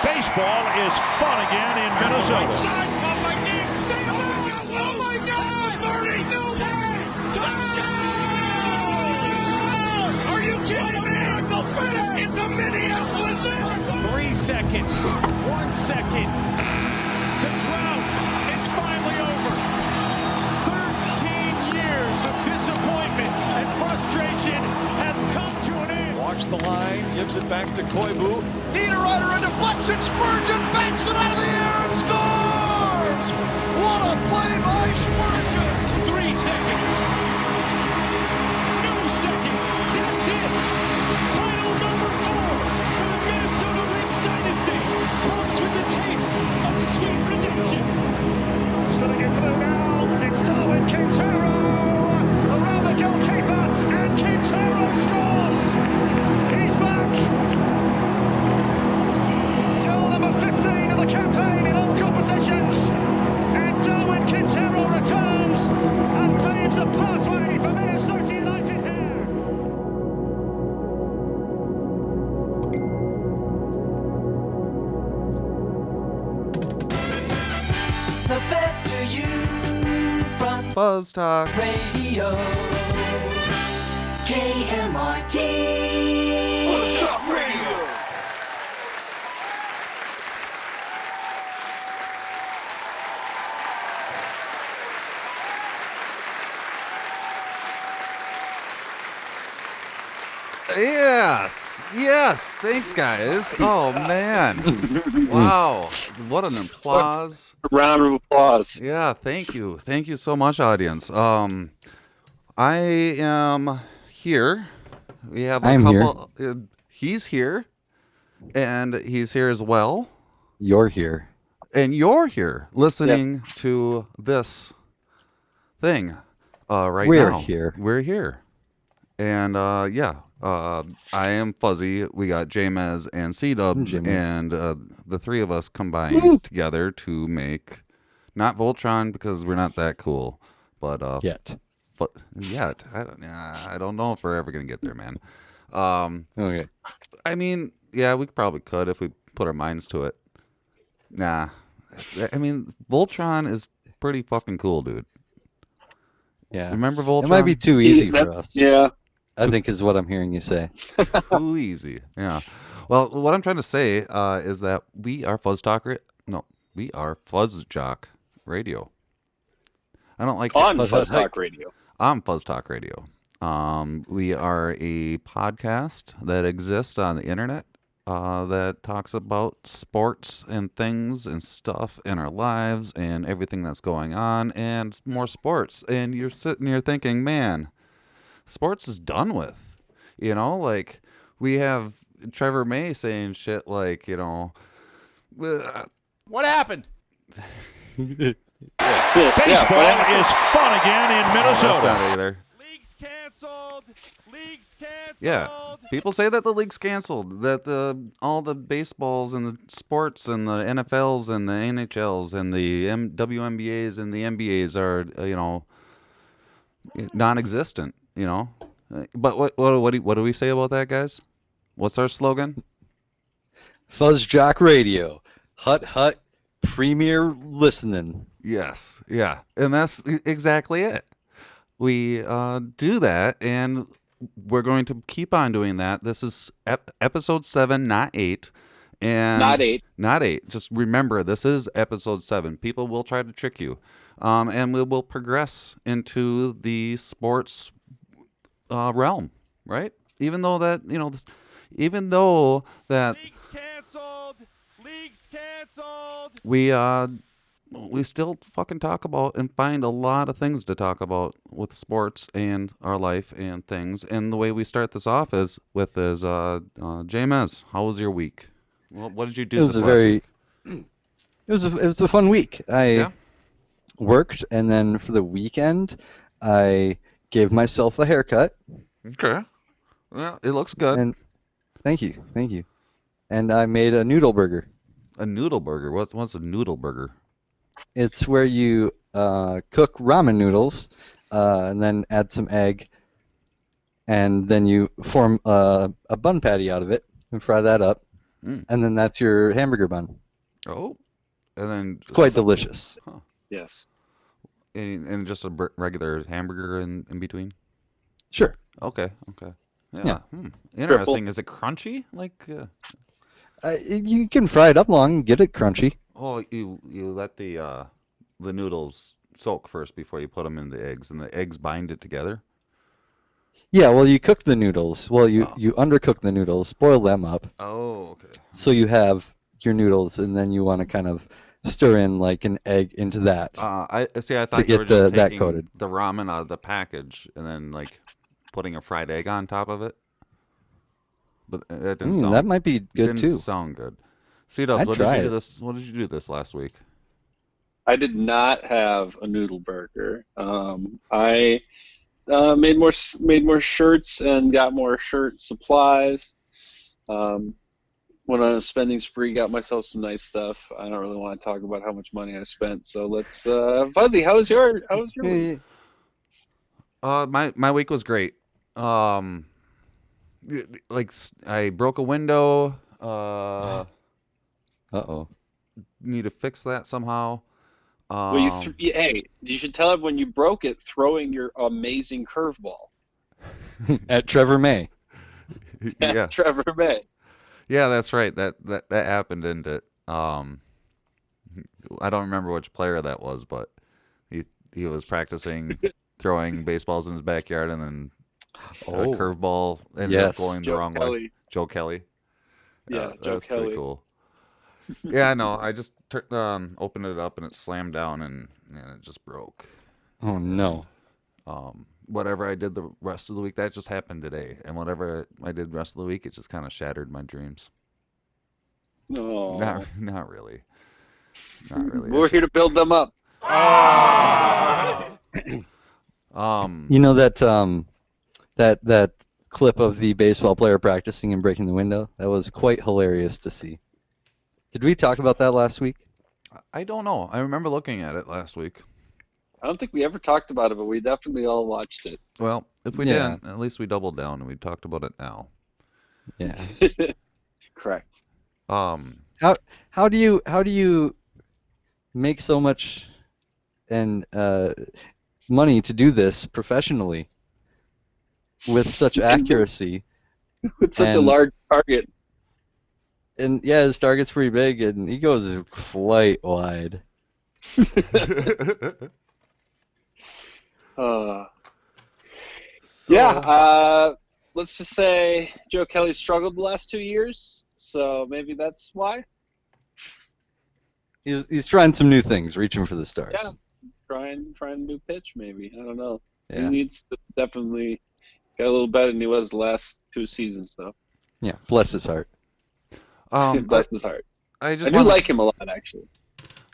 Baseball is fun again in Minnesota. Side, oh my knee, stay alive! Oh my God! 30, no way! Touchdown! Are you kidding me? It's a Minneapolis Miracle! 3 seconds, 1 second. The drought is finally over. 13 years of disappointment and frustration has come to an end. Watch the line, gives it back to Koivu. Niederreiter, a deflection, Spurgeon backs it out of the air and scores! What a play by Spurgeon! 3 seconds. No seconds. That's it. Title number 4 for the Minnesota Lynx dynasty comes with the taste of sweet redemption. Sliding it through now, it's Darwin Quintero around the goalkeeper, and Quintero scores! He's back! Goal number 15 of the campaign in all competitions, and Darwin Quintero returns and paves the pathway for Minnesota United here. The best to you from Fuzz Talk. radio. KMRT. Let's Talk Radio! Yes. Thanks, guys. Oh man, wow, what an applause! A round of applause. Yeah, thank you so much, audience. I am here. We have a I'm couple. He's here, and he's here as well. You're here. And you're here listening to this thing right We're now. here. We're here. And I am Fuzzy. We got J-Mez and C-Dubs, J-Mez. and the three of us combined together to make, not Voltron because we're not that cool, but Yet. I don't know if we're ever gonna get there, man. Okay. I mean, yeah, we probably could if we put our minds to it. Nah, I mean, Voltron is pretty fucking cool, dude. Yeah. Remember Voltron? It might be too easy for us. Yeah. I think is what I'm hearing you say. Too easy. Yeah. Well, what I'm trying to say is that we are we are Fuzz Jock Radio. I don't like On Fuzz Talk Radio. I'm Fuzz Talk Radio. We are a podcast that exists on the internet that talks about sports and things and stuff in our lives and everything that's going on and more sports. And you're sitting here thinking, man, sports is done with. You know, like we have Trevor May saying shit like, you know, What happened? Yeah. Baseball is fun again in that's Minnesota. not either. League's canceled. Yeah, people say that the league's canceled, that all the baseballs and the sports and the NFLs and the NHLs and the WNBAs and the NBAs are, non-existent, But what do we say about that, guys? What's our slogan? Fuzz Jock Radio. Hut Hut Premier Listening. Yes, yeah, and that's exactly it. We do that, and we're going to keep on doing that. This is episode 7, not 8. And Not 8. Just remember, this is episode 7. People will try to trick you. And we will progress into the sports realm, right? Even though that, League's canceled. we still fucking talk about and find a lot of things to talk about with sports and our life and things. And the way we start this off is J-Mez, how was your week? What did you do this last week? It was a fun week. I worked, and then for the weekend, I gave myself a haircut. Okay. Well, it looks good. And thank you. And I made a noodle burger. A noodle burger? What's a noodle burger? It's where you cook ramen noodles and then add some egg, and then you form a bun patty out of it and fry that up. Mm. and then that's your hamburger bun. Oh, and then It's quite delicious. Yes. and just a regular hamburger in between. Sure. Okay. Yeah. Yeah. Interesting. Is it crunchy? Like, You can fry it up long and get it crunchy. oh, you let the noodles soak first before you put them in the eggs, and the eggs bind it together. Yeah, well, you cook the noodles. Well, you undercook the noodles, boil them up. Oh, okay. So you have your noodles, and then you want to kind of stir in like an egg into that. I see. I To thought you get were just that taking coated. the ramen out of the package and then like putting a fried egg on top of it. But that didn't sound. That might be good didn't too. sound good. C-Dubs, I'd what did try you do it. this? What did you do this last week? I did not have a noodle burger. I made more shirts and got more shirt supplies. Went on a spending spree, got myself some nice stuff. I don't really want to talk about how much money I spent, so let's. Fuzzy, how was your week? My week was great. Like I broke a window. Uh-oh. Need to fix that somehow. Well, hey, you should tell everyone you broke it throwing your amazing curveball. At Trevor May. Yeah. Trevor May. Yeah, that's right. That happened, didn't it? I don't remember which player that was, but he was practicing throwing baseballs in his backyard, and then a curveball ended up going the wrong way. Joe Kelly. Yeah, Joe that's Kelly. pretty cool. Yeah, I know. I just opened it up and it slammed down and it just broke. Oh no. Whatever I did the rest of the week, that just happened today. And whatever I did the rest of the week, it just kind of shattered my dreams. No. Not really. Not really. We're here to build them up. You know that clip of the baseball player practicing and breaking the window? That was quite hilarious to see. Did we talk about that last week? I don't know. I remember looking at it last week. I don't think we ever talked about it, but we definitely all watched it. Well, if we Yeah. didn't, at least we doubled down and we talked about it now. Yeah. Correct. How do you make so much and money to do this professionally with such accuracy? With such a And- large target. And yeah, his target's pretty big, and he goes quite wide. Let's just say Joe Kelly struggled the last 2 years, so maybe that's why. He's trying some new things, reaching for the stars. Yeah, trying a new pitch, maybe. I don't know. Yeah. He needs to definitely get a little better than he was the last 2 seasons, though. Yeah, bless his heart. Bless his heart. I I do like him a lot, actually.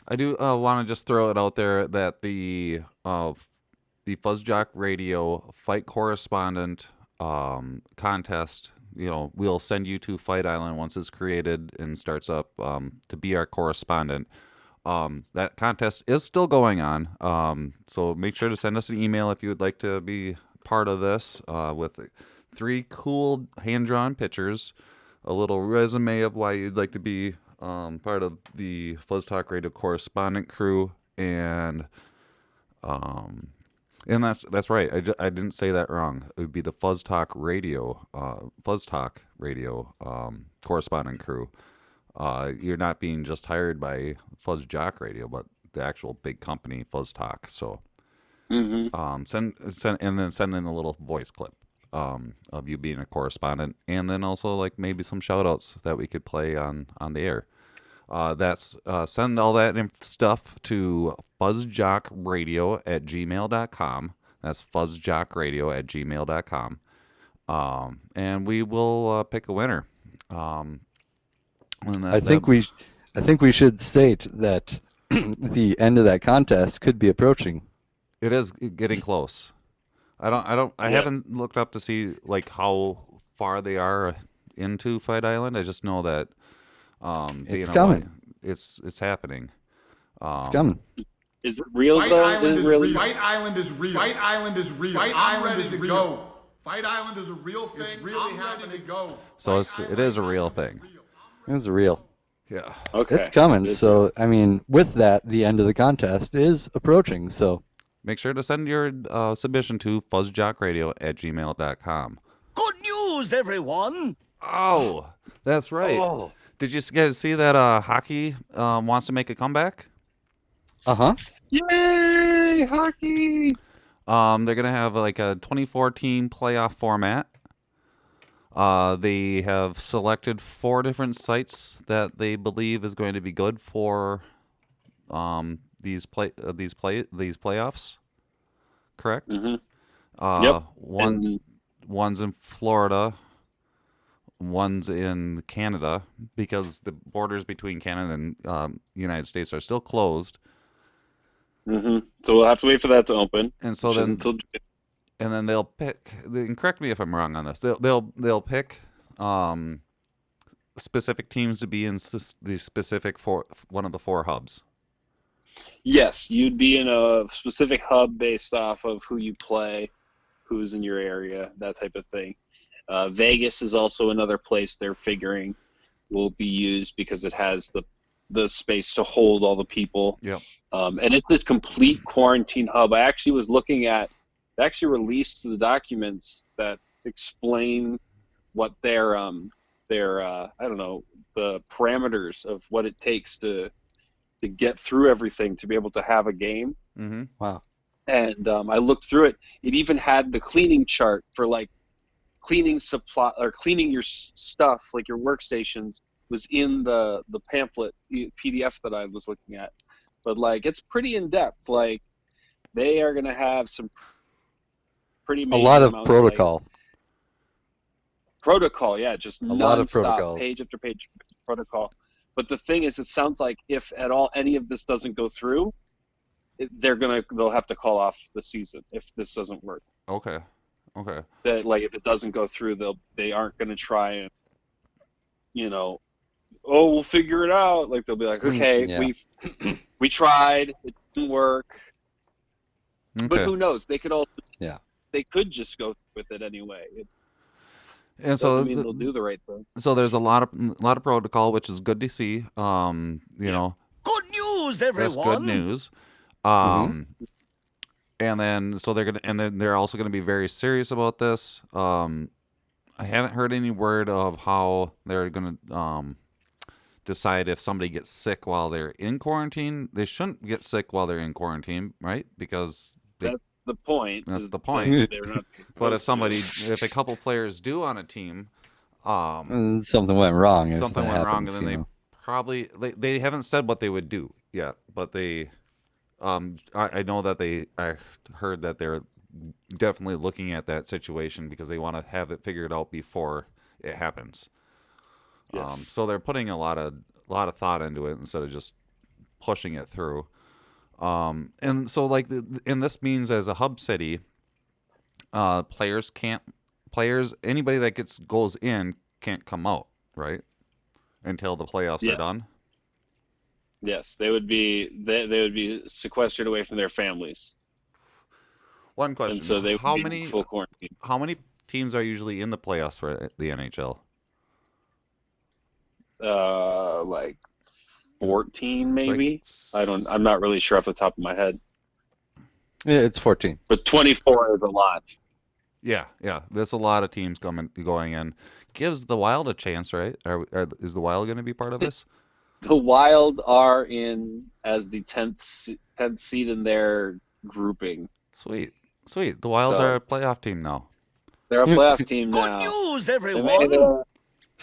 I do want to just throw it out there that the Fuzzjock Radio Fight Correspondent contest, we'll send you to Fight Island once it's created and starts up to be our correspondent. That contest is still going on, so make sure to send us an email if you would like to be part of this with 3 cool hand-drawn pictures, a little resume of why you'd like to be part of the Fuzz Talk Radio correspondent crew, and that's right. I didn't say that wrong. It would be the Fuzz Talk Radio correspondent crew. You're not being just hired by Fuzz Jock Radio, but the actual big company Fuzz Talk. So, send in a little voice clip of you being a correspondent, and then also like maybe some shout outs that we could play on the air. Send all that stuff to fuzzjockradio@gmail.com. That's fuzzjockradio@gmail.com. And we will pick a winner. I think we should state that the end of that contest could be approaching. It is getting close. I haven't looked up to see like how far they are into Fight Island. I just know that it's coming. It's happening. It's coming. Is it real though? Is it really? Fight Island is real. Fight Island is real. Fight Island is real. Fight Island is a real thing. It's really happening to go. So it is a real thing. It's real. Yeah. Okay. It's coming. It's So, I mean, with that, the end of the contest is approaching. So, Make sure to send your submission to fuzzjockradio@gmail.com. Good news, everyone! Oh, that's right. Oh. Did you get to see that hockey wants to make a comeback? uh-huh. Yay, hockey! They're gonna have like a 2014 playoff format. They have selected 4 different sites that they believe is going to be good for these playoffs. Correct? Mm-hmm. Yep. One's in Florida, one's in Canada, because the borders between Canada and United States are still closed. Mm-hmm. So we'll have to wait for that to open. And so which then, isn't till and then they'll pick. And correct me if I'm wrong on this. They'll pick specific teams to be in the specific one of the 4 hubs. Yes, you'd be in a specific hub based off of who you play, who's in your area, that type of thing. Vegas is also another place they're figuring will be used because it has the space to hold all the people. Yep. And it's a complete quarantine hub. I actually was looking at, they actually released the documents that explain what their I don't know, the parameters of what it takes to get through everything to be able to have a game. Mm-hmm. Wow. And I looked through it. It even had the cleaning chart for like cleaning supply or cleaning your stuff, like your workstations, was in the pamphlet PDF that I was looking at. But like, it's pretty in depth. Like, they are going to have some pretty A major lot of amounts, protocol. like, protocol, yeah, just lot of nonstop, protocols. page after page protocol. But the thing is, it sounds like if at all any of this doesn't go through, they'll have to call off the season if this doesn't work. Okay. That, like, if it doesn't go through, they aren't going to try and, we'll figure it out. Like, they'll be like, okay, yeah. we tried, it didn't work. Okay. But who knows? They could Yeah. They could just go with it anyway. It And doesn't mean they'll do the right thing. So there's a lot of protocol, which is good to see. You know, Good news, that's everyone! good news. And then they're also gonna be very serious about this. I haven't heard any word of how they're gonna decide if somebody gets sick while they're in quarantine. They shouldn't get sick while they're in quarantine, right? Because That's the point. That's is the point. They're not but if supposed to. if a couple players do on a team, Something went wrong. something went wrong, and then you know. they haven't said what they would do yet, but they I know that I heard that they're definitely looking at that situation because they want to have it figured out before it happens. Yes. So they're putting a lot of thought into it instead of just pushing it through. And so like and this means as a hub city, anybody that goes in can't come out, right? Until the playoffs are done. Yes, they would be sequestered away from their families. One question: And so they would how be many in full quarantine. How many teams are usually in the playoffs for the NHL? Like 14 maybe. Like, I'm not really sure off the top of my head. Yeah, it's 14. But 24 is a lot. Yeah. There's a lot of teams going in. Gives the Wild a chance, right? Is the Wild going to be part of this? The Wild are in as the 10th seed in their grouping. Sweet. The Wilds are a playoff team now. They're a playoff team Good now. news, They everyone! made it.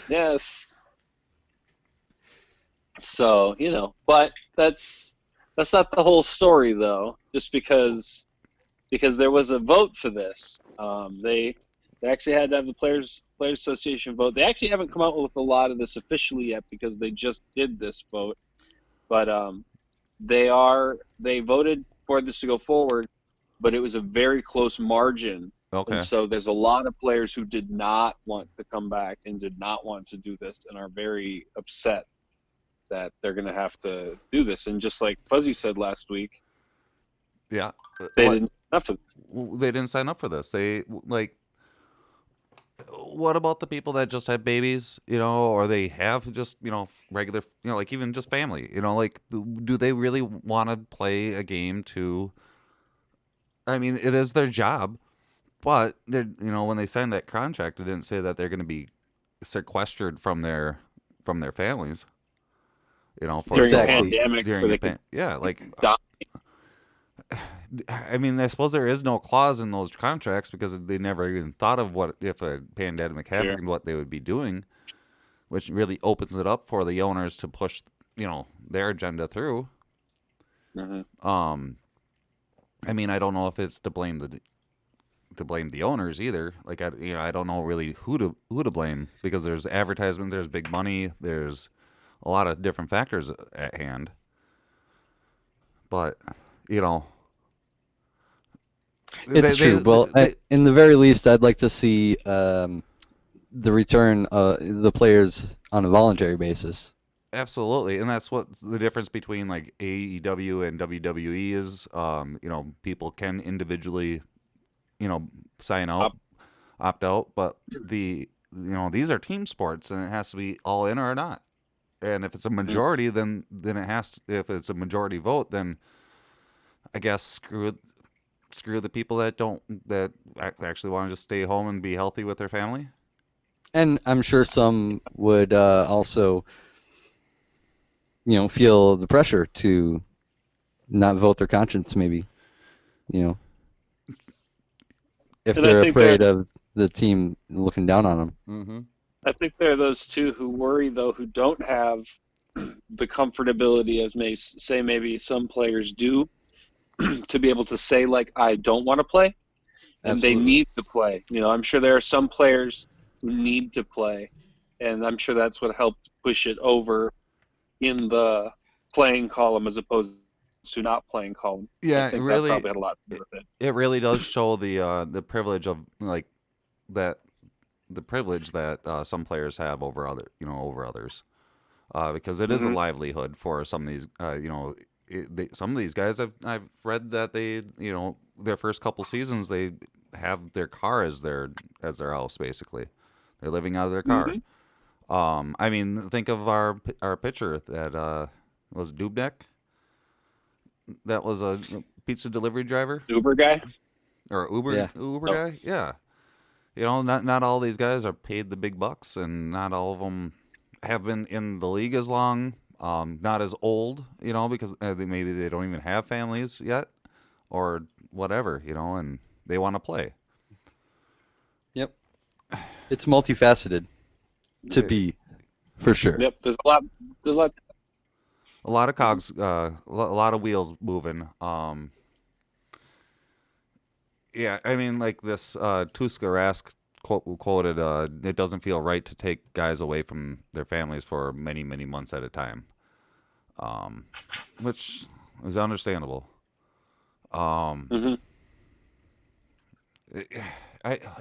Yes. So, but that's not the whole story, though. Just because there was a vote for this. They actually had to have the Players Association vote. They actually haven't come out with a lot of this officially yet because they just did this vote. But they voted for this to go forward, but it was a very close margin. Okay. And so there's a lot of players who did not want to come back and did not want to do this and are very upset that they're going to have to do this. And just like Fuzzy said last week, Yeah. they didn't sign up for this. They didn't sign up for this. They what about the people that just had babies, or they have just, regular, like even just family, like, do they really want to play a game to, I mean, it is their job, but they're, when they signed that contract, it didn't say that they're going to be sequestered from their families, for During a Exactly. pandemic, during where a they could yeah, like, die. I mean, I suppose there is no clause in those contracts because they never even thought of what if a pandemic Sure. happened, what they would be doing, which really opens it up for the owners to push, their agenda through. Mhm. I mean, I don't know if it's to blame the owners either. Like, I don't know really who to blame because there's advertisement, there's big money, there's a lot of different factors at hand. But It's true. Well, in the very least, I'd like to see the return the players on a voluntary basis. absolutely, and that's what the difference between like AEW and WWE is. People can individually, sign out, opt out, but these are team sports, and it has to be all in or not. And if it's a majority, then it has to, if it's a majority vote, then I guess screw the people that actually want to just stay home and be healthy with their family. And I'm sure some would also, feel the pressure to not vote their conscience, maybe, if And I they're think afraid of the team looking down on them. Mm-hmm. I think there are those too who worry, though, who don't have the comfortability as maybe some players do, to be able to say, like, I don't want to play, and Absolutely. they need to play. I'm sure there are some players who need to play, and I'm sure that's what helped push it over in the playing column as opposed to not playing column. Yeah, I think it really, that probably had a lot to do with it. it really does show the privilege of like that the privilege that some players have over others, because it is a livelihood for some of these some of these guys. I've read that they their first couple seasons they have their car as their house basically. They're living out of their car. I mean, think of our pitcher that was Dubnek. That was a pizza delivery driver Uber guy? or Uber Yeah. Uber guy. Yeah, not all these guys are paid the big bucks, and not all of them have been in the league as long. Not as old, because maybe they don't even have families yet, or whatever, and they want to play. Yep. It's multifaceted to be, for sure. Yep, there's a lot. A lot of cogs, a lot of wheels moving. Yeah, I mean, like this Tuska Rask quoted, it doesn't feel right to take guys away from their families for many, many months at a time, which is understandable. I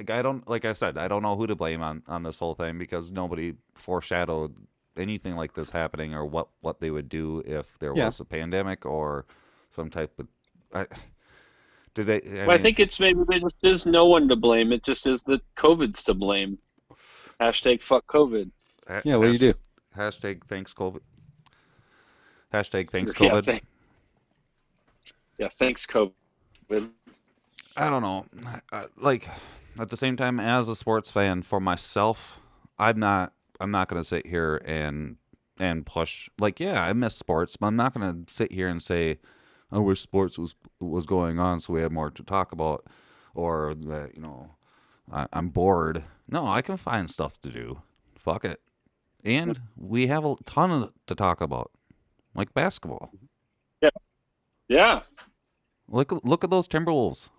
don't, like I said, I don't know who to blame on this whole thing because nobody foreshadowed anything like this happening or what they would do if there was a pandemic or some type of. I think it's maybe there just is no one to blame. It just is that COVID's to blame. Hashtag fuck COVID. Yeah, what do you do? Hashtag thanks COVID. Hashtag thanks COVID. Thanks COVID. I don't know. Like at the same time, as a sports fan, for myself, I'm not going to sit here and push. Like, yeah, I miss sports, but I'm not going to sit here and say, I wish sports was going on so we had more to talk about, or that I'm bored. No, I can find stuff to do. Fuck it, and we have a ton to talk about, like basketball. Yeah. Look at those Timberwolves.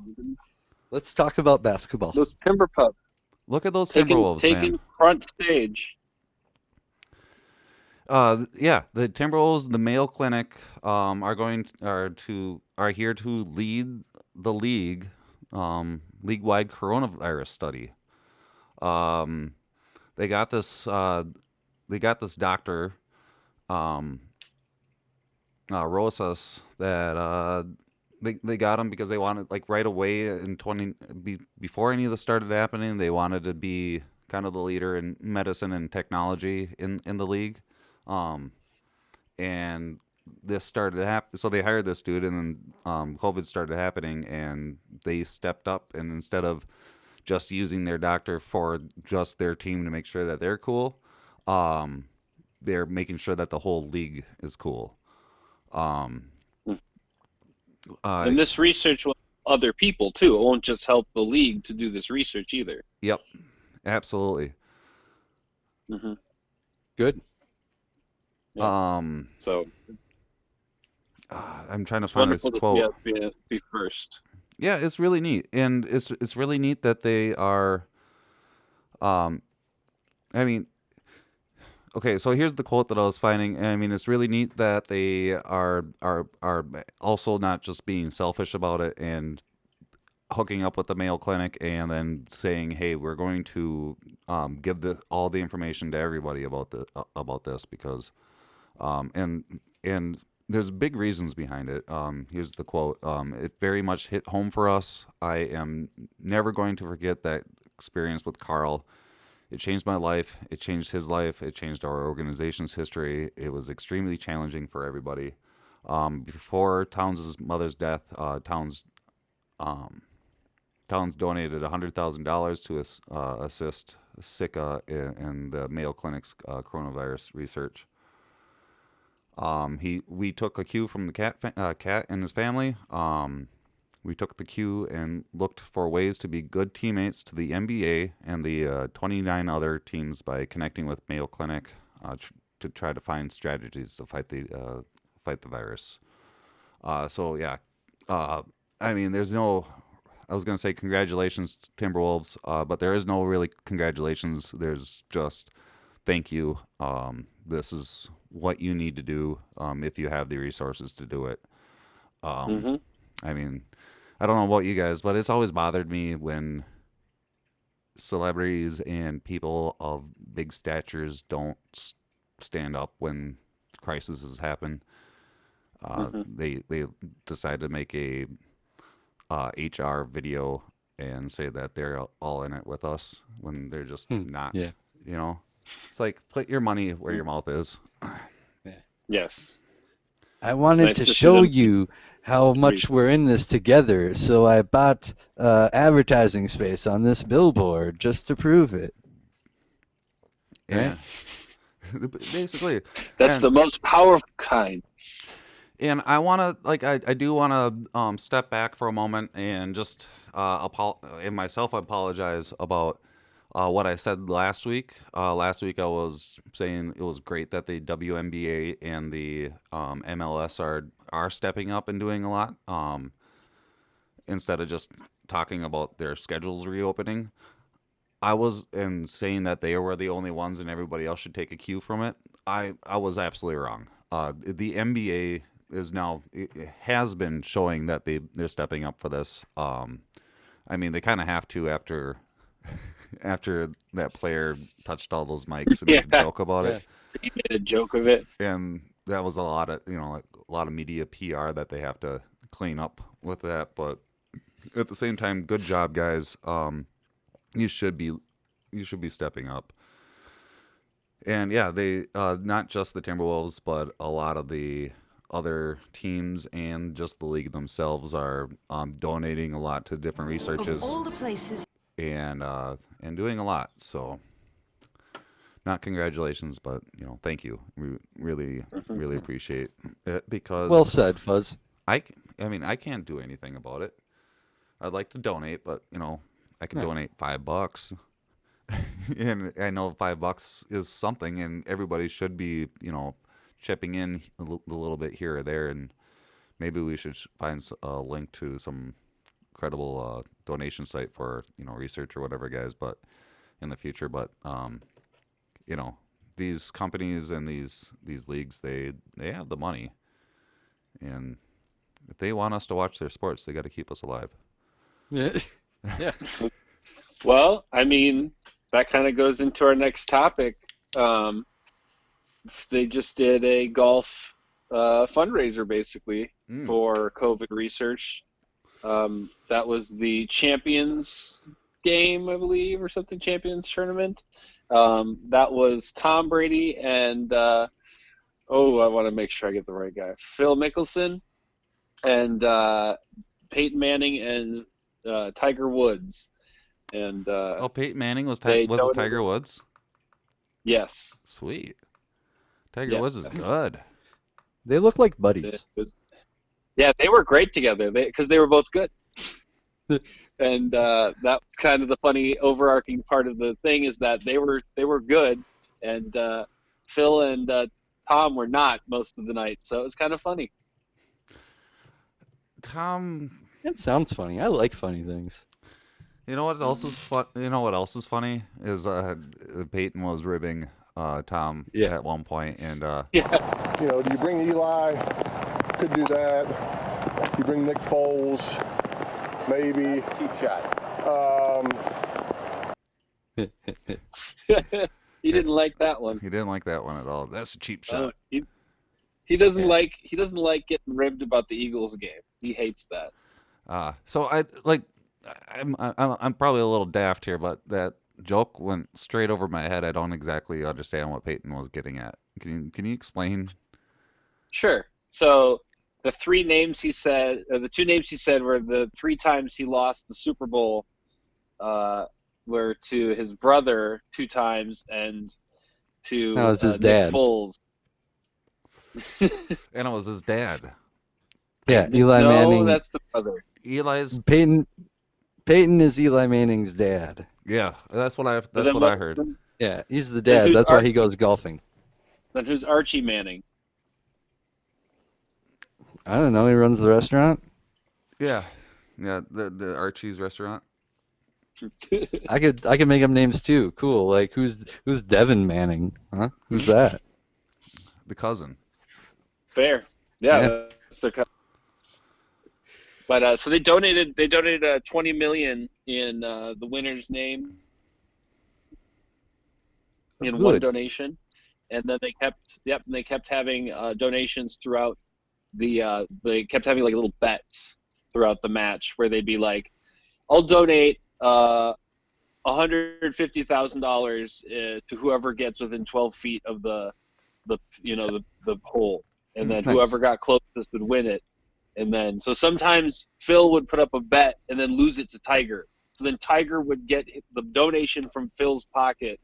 Let's talk about basketball. Those Timber Pups Look at those Timberwolves, taking man. front stage. Yeah, the Timberwolves, the Mayo Clinic, are here to lead the league, league-wide coronavirus study. They got this doctor, Rosas, that they got him because they wanted, like, right away before any of this started happening, they wanted to be kind of the leader in medicine and technology in the league. Um, and this started to happen. So they hired this dude, and then COVID started happening, and they stepped up, and instead of just using their doctor for just their team to make sure that they're cool, um, they're making sure that the whole league is cool. Um, And this research will help other people too. It won't just help the league to do this research either. Yep, absolutely. Mm-hmm. Good. Yeah. So I'm trying to find this wonderful quote. to be first. Yeah, it's really neat, and it's really neat that they are. I mean, okay, so here's the quote that I was finding. I mean, it's really neat that they are also not just being selfish about it and hooking up with the Mayo Clinic and then saying, "Hey, we're going to give all the information to everybody about this because." And there's big reasons behind it. Here's the quote. It very much hit home for us. I am never going to forget that experience with Carl. It changed my life. It changed his life. It changed our organization's history. It was extremely challenging for everybody. Before Towns' mother's death, Towns donated $100,000 to assist Sika in the Mayo Clinic's coronavirus research. We took a cue from the cat and his family. We took the cue and looked for ways to be good teammates to the NBA and the 29 other teams by connecting with Mayo Clinic to try to find strategies to fight the virus. So yeah, I mean, there's no. I was gonna say congratulations to Timberwolves, but there is no really congratulations. There's just thank you. This is what you need to do if you have the resources to do it. I mean, I don't know about you guys, but it's always bothered me when celebrities and people of big statures don't stand up when crises happen. They decide to make a HR video and say that they're all in it with us when they're just not. Yeah. You know, it's like put your money where your mouth is. Yes. I wanted nice to to see show them you how much we're in this together, so I bought advertising space on this billboard just to prove it. Yeah. Basically. That's the most powerful kind. And I want to, like, I do want to step back for a moment and just apologize about what I said last week. Last week I was saying it was great that the WNBA and the MLS are stepping up and doing a lot instead of just talking about their schedules reopening. I was saying that they were the only ones and everybody else should take a cue from it. I was absolutely wrong. The NBA it has been showing that they're stepping up for this. I mean, they kind of have to after that player touched all those mics and made a joke about it. He made a joke of it. And that was a lot of media PR that they have to clean up with that. But at the same time, good job, guys. You should be stepping up. And yeah, they not just the Timberwolves, but a lot of the other teams and just the league themselves are donating a lot to different researches. Of all the places. And doing a lot. So not congratulations, but thank you. We really appreciate it because Well said, Fuzz. I mean, I can't do anything about it. I'd like to donate, but I can donate $5. And I know $5 is something, and everybody should be, chipping in a little bit here or there, and maybe we should find a link to some credible donation site for research or whatever, guys. But in the future, these companies and these leagues, they have the money, and if they want us to watch their sports, they got to keep us alive. Yeah. Yeah. Well, I mean, that kind of goes into our next topic. They just did a golf fundraiser basically for COVID research. That was the Champions game, I believe, or something, Champions tournament. That was Tom Brady and I want to make sure I get the right guy. Phil Mickelson and Peyton Manning and Tiger Woods. And Peyton Manning was they with Tiger Woods? Yes. Sweet. Tiger Woods is good. They look like buddies. Yeah, they were great together because they were both good. And that kind of the funny overarching part of the thing is that they were good, and Phil and Tom were not most of the night, so it was kind of funny. Tom, it sounds funny. I like funny things. You know what else is fun? You know what else is funny is Peyton was ribbing Tom at one point, and You know, do you bring Eli? Could do that. You bring Nick Foles, maybe. Cheap shot. He didn't like that one. He didn't like that one at all. That's a cheap shot. He doesn't like getting ribbed about the Eagles game. He hates that. So I'm probably a little daft here, but that joke went straight over my head. I don't exactly understand what Peyton was getting at. Can you explain? Sure. So the two names he said were the 3 times he lost the Super Bowl were to his brother 2 times and to his dad. Nick Foles. And it was his dad. Yeah, Eli Manning. No, that's the brother. Eli's Peyton is Eli Manning's dad. Yeah, that's what I heard. Yeah, he's the dad. That's why he goes golfing. Then who's Archie Manning? I don't know. He runs the restaurant. Yeah, the Archie's restaurant. I could make up names too. Cool. Like who's Devin Manning? Huh? Who's that? The cousin. Fair. Yeah. That's their cousin. But so they donated $20 million in the winner's name in one donation, and then they kept having donations throughout the they kept having like little bets throughout the match where they'd be like, I'll donate $150,000 to whoever gets within 12 feet of the hole, and then whoever got closest would win it. And then, so sometimes Phil would put up a bet and then lose it to Tiger. So then Tiger would get the donation from Phil's pocket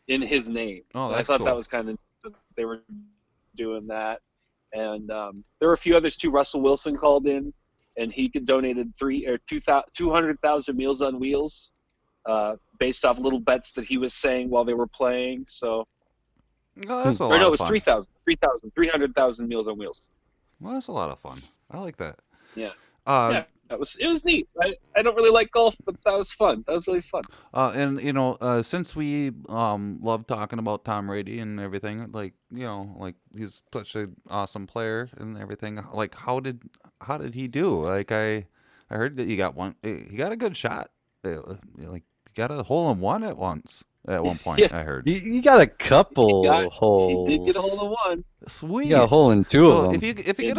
in his name. Oh, that's I thought cool. that was kind of, they were doing that. And there were a few others too. Russell Wilson called in, and he donated 200,000 Meals on Wheels based off little bets that he was saying while they were playing. So, that's a lot it was of fun. 300,000 Meals on Wheels. Well, that's a lot of fun. I like that. Yeah. Yeah, it was neat. I don't really like golf, but that was fun. That was really fun. And since we love talking about Tom Brady and everything, like he's such an awesome player and everything. Like how did he do? Like I heard that he got a good shot. Like he got a hole in one at one point. I heard he got a couple holes. He did get a hole in one. Sweet. He got a hole in 2 of them. If you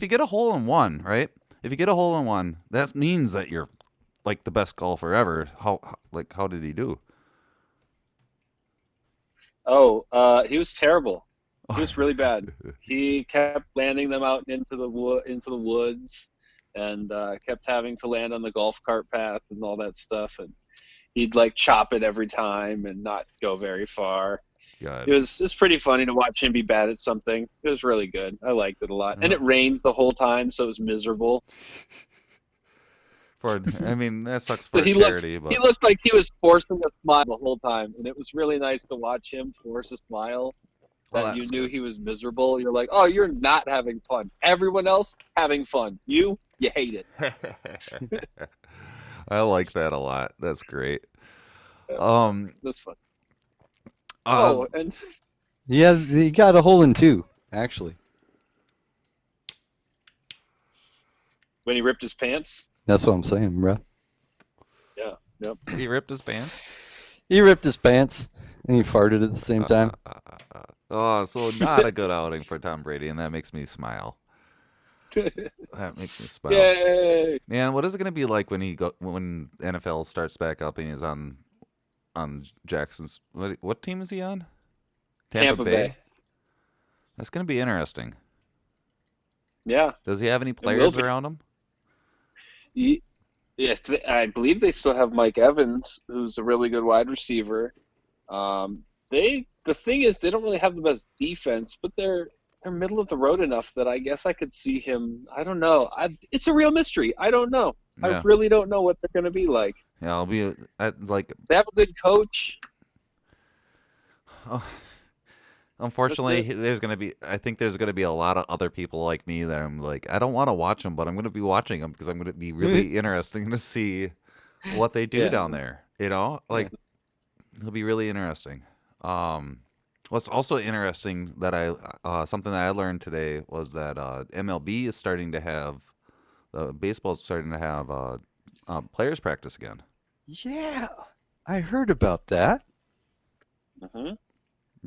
get a hole in one, right? If you get a hole in one, that means that you're like the best golfer ever. How did he do? He was terrible. He was really bad. He kept landing them out into the woods, and kept having to land on the golf cart path and all that stuff. And he'd like chop it every time and not go very far. God. It was pretty funny to watch him be bad at something. It was really good. I liked it a lot. And it rained the whole time, so it was miserable. That sucks for He charity. He looked like he was forcing a smile the whole time, and it was really nice to watch him force a smile. That you knew he was miserable. You're like, oh, you're not having fun. Everyone else having fun. You hate it. I like that a lot. That's great. That's fun. And yeah, he got a hole in 2, actually. When he ripped his pants? That's what I'm saying, bro. Yeah. Yep. He ripped his pants? He ripped his pants, and he farted at the same time. Oh, so not a good outing for Tom Brady, and that makes me smile. That makes me smile. Yay! Man, what is it going to be like when NFL starts back up and he's on Jackson's what team is he on? Tampa Bay. That's going to be interesting. Yeah. Does he have any players around him? Yeah, I believe they still have Mike Evans, who's a really good wide receiver. The thing is, they don't really have the best defense, but they're middle of the road enough that I guess I could see him. I don't know. It's a real mystery. I don't know. Yeah. I really don't know what they're going to be like. Yeah, I'll be like. They have a good coach. Oh, unfortunately, I think there's gonna be a lot of other people like me that I'm like, I don't want to watch them, but I'm gonna be watching them because I'm gonna be really interesting to see what they do down there. It'll be really interesting. What's also interesting that something that I learned today was that MLB is starting to have baseball's starting to have players practice again. Yeah, I heard about that. Mm-hmm.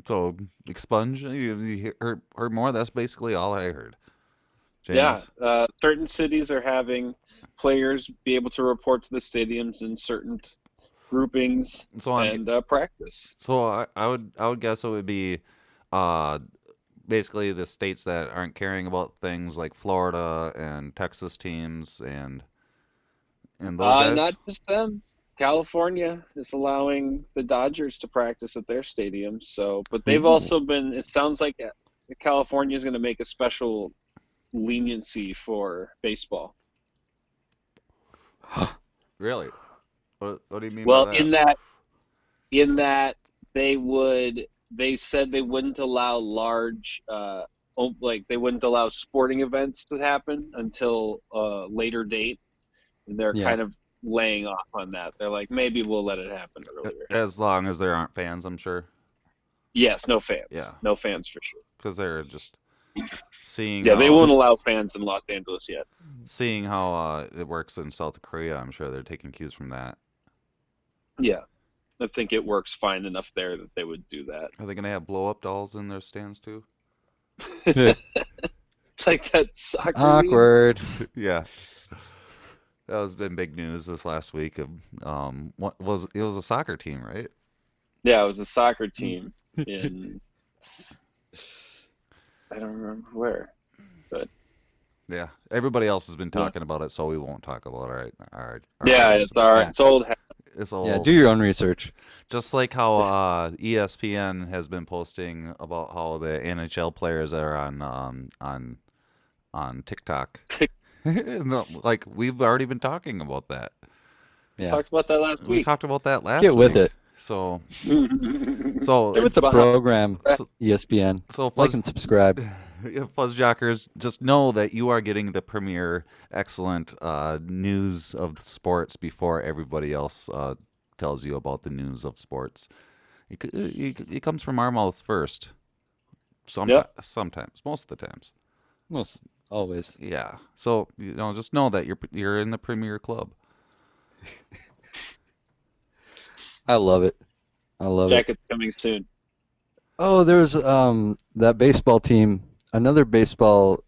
So expunge, you heard more? That's basically all I heard. James? Yeah, certain cities are having players be able to report to the stadiums in certain groupings and practice. So I would guess it would be basically the states that aren't caring about things like Florida and Texas teams and those guys. Not just them. California is allowing the Dodgers to practice at their stadiums. So, but they've also been. It sounds like California is going to make a special leniency for baseball. Really? What do you mean? Well, by that? in that they said they wouldn't allow large, they wouldn't allow sporting events to happen until a later date, and they're kind of laying off on that. They're like, maybe we'll let it happen earlier. As long as there aren't fans, I'm sure. Yes, no fans. Yeah. No fans for sure. Because they're just seeing. Yeah, they won't allow fans in Los Angeles yet. Seeing how it works in South Korea, I'm sure they're taking cues from that. Yeah. I think it works fine enough there that they would do that. Are they going to have blow-up dolls in their stands too? Like that soccer Awkward. Yeah. That was been big news this last week. It was a soccer team, right? Yeah, it was a soccer team in I don't remember where, but yeah, everybody else has been talking about it, so we won't talk about it. All right. Yeah, it's all right. It's old. It's old. Yeah, do your own research. Just like how ESPN has been posting about how the NHL players are on TikTok. No, like we've already been talking about that. Yeah. Talked about that last week. We talked about that last week. Get with it. So with the program, ESPN. So like and subscribe. Fuzzjockers, just know that you are getting the premier, excellent news of sports before everybody else tells you about the news of sports. It comes from our mouths first. Sometimes, most of the times. Always. Yeah. So just know that you're in the premier club. I love it. Jacket's coming soon. Oh, there's that baseball team. Another baseball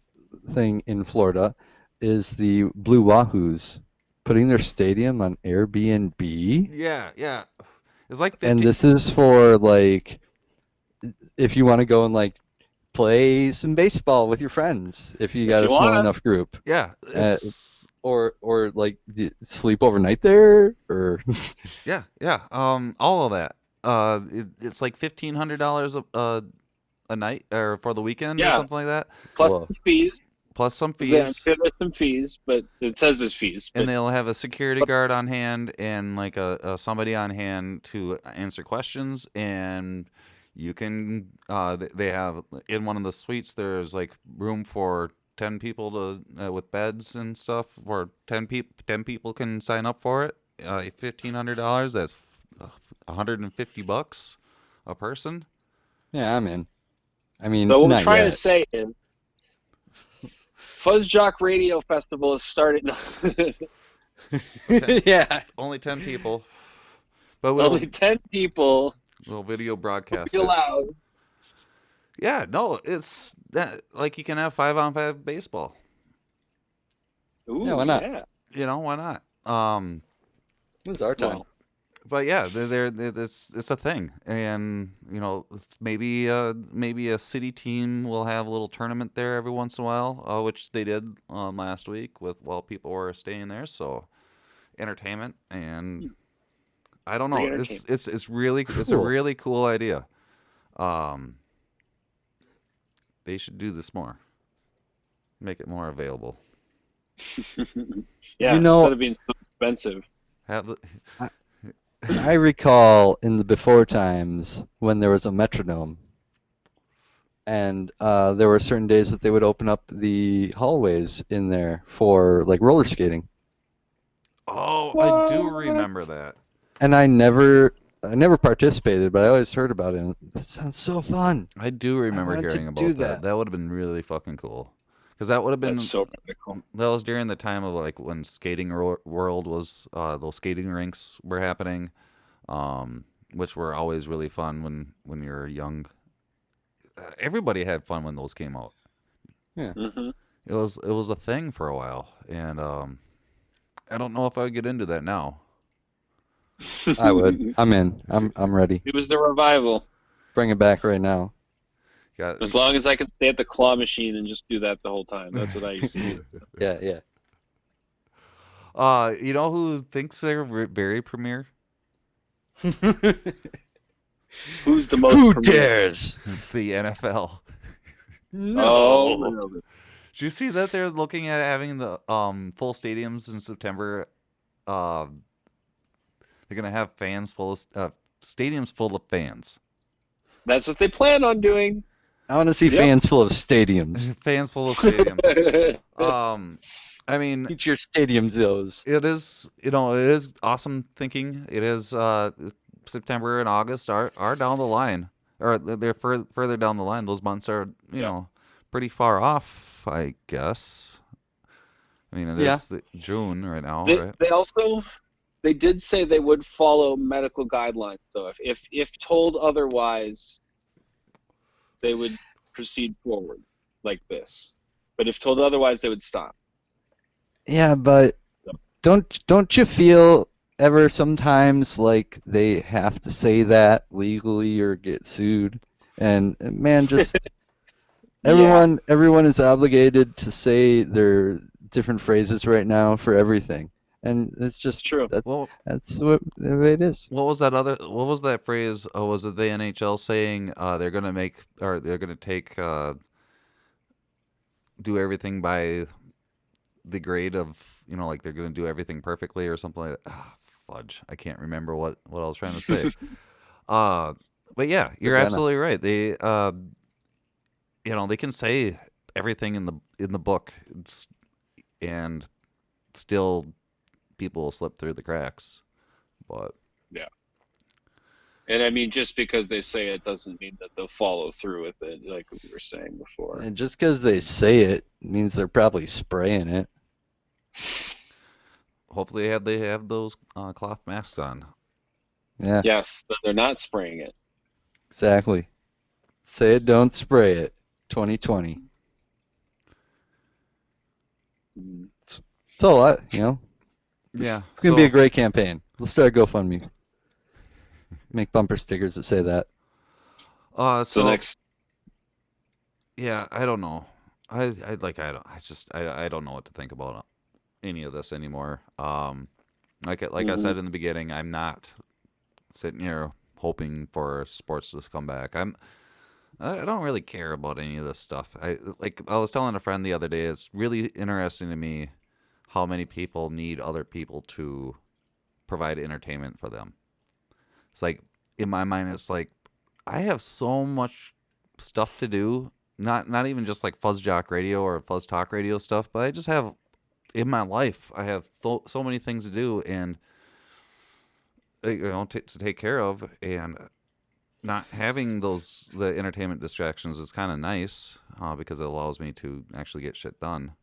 thing in Florida is the Blue Wahoos putting their stadium on Airbnb. Yeah. It's like 50. And this is for like if you want to go and like play some baseball with your friends if you got a small enough group. Yeah. Or like sleep overnight there or yeah. All of that. It's like $1,500 a night or for the weekend or something like that. Plus fees. Plus some fees. Yeah, there's some fees, but it says there's fees. And they'll have a security guard on hand and like a somebody on hand to answer questions. And you can they have in one of the suites there's like room for 10 people to with beds and stuff. For 10 people can sign up for it. $1,500. That's $150 a person. Yeah, I'm in. I mean, so what we're trying to say is, Fuzzjock Radio Festival is starting. Yeah, only 10 people, but only 10 people. We'll video broadcast. Will be allowed. Yeah, no, it's that like you can have 5-on-5 baseball. Ooh, Yeah, why not? Yeah. You know, why not? It's our time. Well, But yeah, it's a thing, and you know maybe maybe a city team will have a little tournament there every once in a while, which they did last week with while people were staying there. So entertainment, and I don't Free know, entertainment. it's really it's a Cool. really cool idea. Um, they should do this more, make it more available. yeah, You know- instead of being so expensive. Have the, I recall in the before times when there was a metronome, and there were certain days that they would open up the hallways in there for like roller skating. oh, I do What? remember that. And I never participated, but I always heard about it. And that sounds so fun. I do remember wanted to hearing do about that. that. That would have been really fucking cool. Because that would have been That's so critical. that was during the time of like when skating world was those skating rinks were happening, which were always really fun when you're young. Everybody had fun when those came out. Hmm It was a thing for a while, and I don't know if I would get into that now. I would. I'm in. I'm ready. It was the revival. Bring it back right now. Got As long as I can stay at the claw machine and just do that the whole time. That's what I used to do. Yeah. you know who thinks they're very premier? Who's the most Who premier? dares? The NFL. Oh, no. Did you see that they're looking at having the full stadiums in September? They're gonna have fans full of stadiums full of fans. That's what they plan on doing. I want to see Yep. fans full of stadiums. Fans full of stadiums. I mean, Each your stadium zills. it is it is awesome thinking. It is September and August are down the line, or they're further down the line. Those months are you know pretty far off, I guess. I mean, it is June right now, right? They did say they would follow medical guidelines, though. If told otherwise, they would proceed forward like this. But if told otherwise, they would stop. Yeah, but don't you feel ever sometimes like they have to say that legally or get sued? And man, just everyone is obligated to say their different phrases right now for everything. And it's just True. Well, that's what the way it is. what was that phrase? Oh, was it the NHL saying they're gonna take do everything by the grade of like they're gonna do everything perfectly or something like that. Fudge, I can't remember what I was trying to say. But yeah, you're absolutely right. They they can say everything in the book and still people will slip through the cracks. But Yeah. And I mean, just because they say it doesn't mean that they'll follow through with it, like we were saying before. And just because they say it means they're probably spraying it. hopefully they have those cloth masks on. Yeah, Yes, but they're not spraying it. exactly. Say it, don't spray it. 2020. It's a lot, Yeah, It's going to be a great campaign. Let's start a GoFundMe. Make bumper stickers that say that. So next, Yeah, I don't know. I don't know what to think about any of this anymore. Like I said in the beginning, I'm not sitting here hoping for sports to come back. I don't really care about any of this stuff. I was telling a friend the other day, it's really interesting to me how many people need other people to provide entertainment for them. It's like in my mind, it's like I have so much stuff to do. Not even just like Fuzz Jock Radio or Fuzz Talk Radio stuff, but I just have in my life I have so many things to do and to take care of, and not having the entertainment distractions is kind of nice because it allows me to actually get shit done.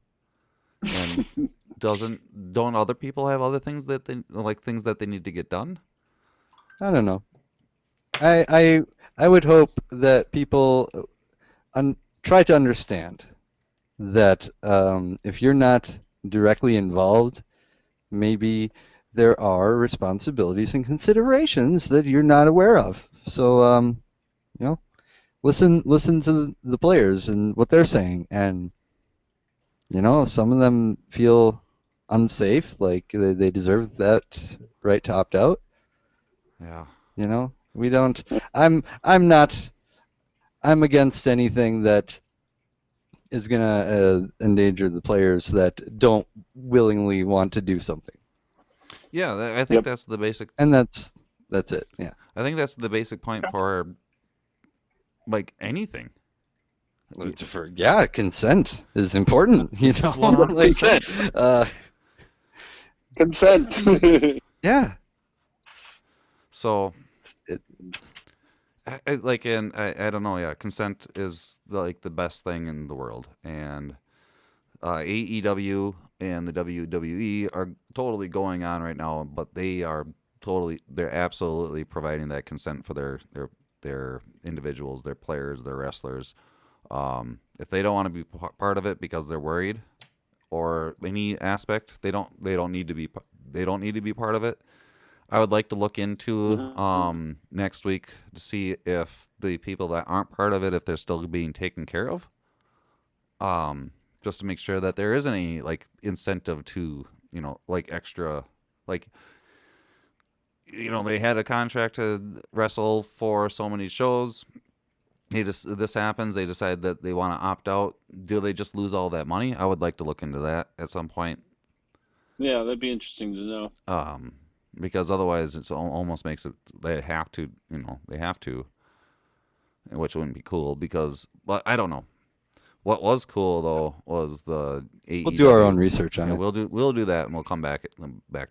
And don't other people have other things that they need to get done? I don't know. I would hope that people try to understand that if you're not directly involved, maybe there are responsibilities and considerations that you're not aware of. So, listen to the players and what they're saying, and some of them feel unsafe, like they deserve that right to opt out. Yeah. We don't. I'm against anything that is gonna endanger the players that don't willingly want to do something. Yeah, I think that's the basic. And that's it. Yeah. I think that's the basic point for like anything. Consent is important. 100%. Consent. Yeah. So, I don't know. Yeah, consent is like the best thing in the world, and AEW and the WWE are totally going on right now, but they're absolutely providing that consent for their individuals, their players, their wrestlers. If they don't want to be part of it because they're worried, or any aspect, they don't need to be part of it. I would like to look into next week to see if the people that aren't part of it, if they're still being taken care of. Just to make sure that there isn't any like incentive to, like extra, like, they had a contract to wrestle for so many shows. This happens. They decide that they want to opt out. Do they just lose all that money? I would like to look into that at some point. Yeah, that'd be interesting to know. Because otherwise it almost makes it they have to, which wouldn't be cool. Because, but I don't know. What was cool though was the AEW. We'll do our own research on it. We'll do that, and we'll come back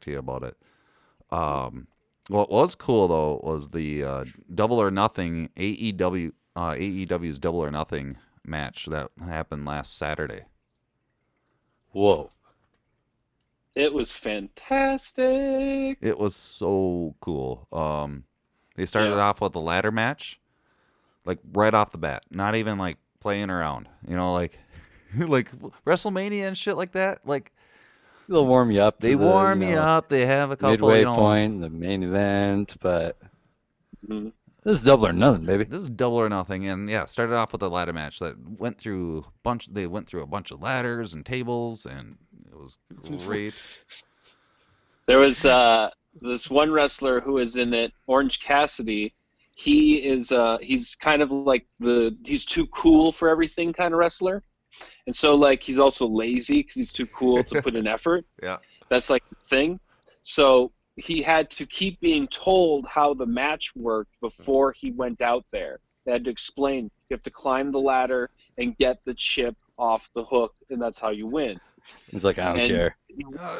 to you about it. What was cool though was the Double or Nothing AEW's Double or Nothing match that happened last Saturday. Whoa. It was fantastic. It was so cool. They started off with a ladder match, like right off the bat, not even like playing around, like WrestleMania and shit like that. Like they'll warm you up. They warm you up. They have a couple midway point, the main event, but this is Double or Nothing, baby. This is Double or Nothing, and started off with a ladder match that went through a bunch of ladders and tables, and it was great. There was this one wrestler who was in it, Orange Cassidy. He's kind of like he's too cool for everything kind of wrestler, and so like he's also lazy because he's too cool to put in effort. Yeah, that's like the thing. So he had to keep being told how the match worked before he went out there. They had to explain. You have to climb the ladder and get the chip off the hook, and that's how you win. He's like, I don't care.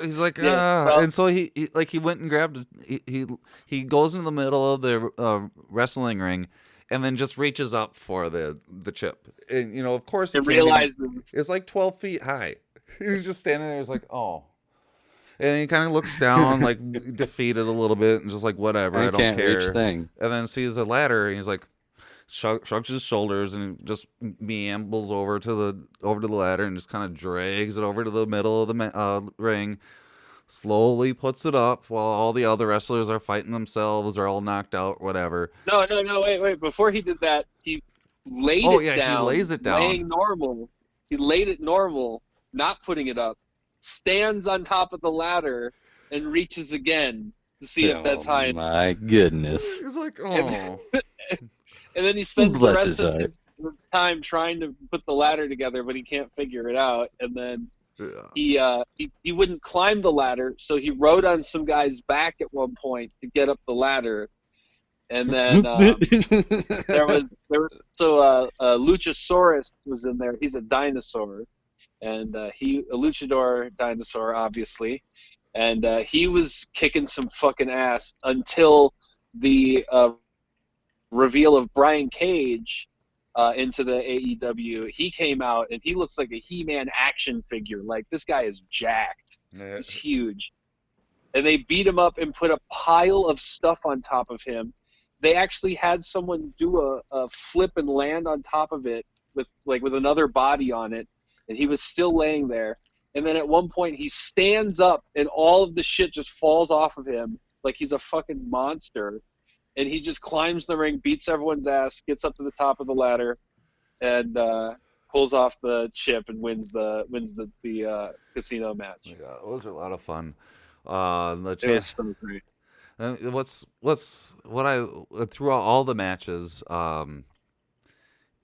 He's like, and so he went and grabbed he goes in the middle of the wrestling ring, and then just reaches up for the chip, and of course he realizes it's like 12 feet high. He's just standing there. He's like, oh, and he kind of looks down, like defeated a little bit, and just like, whatever, I don't care. Reach thing. And then sees a ladder, and he's like, shrugs his shoulders and just meanders over to the ladder and just kind of drags it over to the middle of the ring, slowly puts it up while all the other wrestlers are fighting themselves, are all knocked out, whatever. No, wait. Before he did that, he laid it down. He lays it down. Laying normal. He laid it normal, not putting it up, stands on top of the ladder, and reaches again to see if that's high enough. My goodness. He's like, oh. And then he spends the rest of his time trying to put the ladder together, but he can't figure it out. And then he wouldn't climb the ladder, so he rode on some guy's back at one point to get up the ladder. And then there was also Luchasaurus was in there. He's a dinosaur, and a luchador dinosaur, obviously. And he was kicking some fucking ass until the reveal of Brian Cage into the AEW. He came out and he looks like a He-Man action figure. Like, this guy is jacked. Yeah. He's huge. And they beat him up and put a pile of stuff on top of him. They actually had someone do a flip and land on top of it with another body on it, and he was still laying there. And then at one point he stands up, and all of the shit just falls off of him like he's a fucking monster. And he just climbs the ring, beats everyone's ass, gets up to the top of the ladder, and pulls off the chip and wins the casino match. Yeah, those are a lot of fun. It was so great. Throughout all the matches,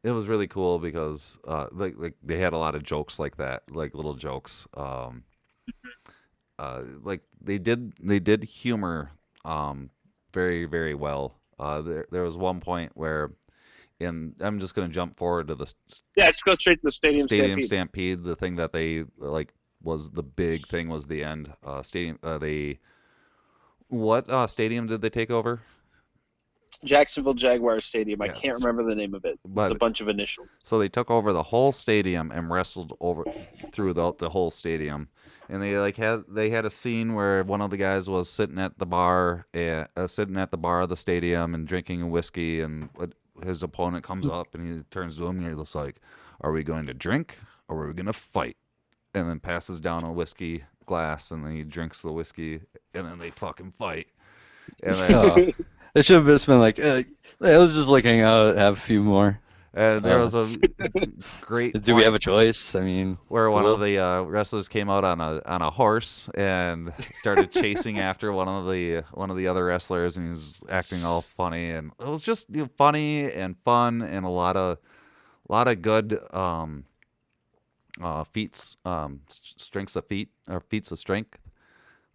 it was really cool because like they had a lot of jokes like that, like little jokes. Like they did humor very, very well. There was one point where, and I'm just going to jump forward to the let's go straight to the Stadium Stampede. The thing that they was the big thing was the end. What stadium did they take over? Jacksonville Jaguars Stadium. I Yeah, can't remember the name of it. It's a bunch of initials. So they took over the whole stadium and wrestled over through the whole stadium. And they had a scene where one of the guys was sitting at the bar of the stadium and drinking a whiskey, and his opponent comes up and he turns to him and he's like, "Are we going to drink or are we going to fight?" And then passes down a whiskey glass, and then he drinks the whiskey, and then they fucking fight. And then, it should have just been like, let's just like hang out, have a few more. and there was a great. Do we have a choice? I mean, where one of the wrestlers came out on a horse and started chasing after one of the other wrestlers, and he was acting all funny, and it was just funny and fun, and a lot of good feats, strengths of feet or feats of strength.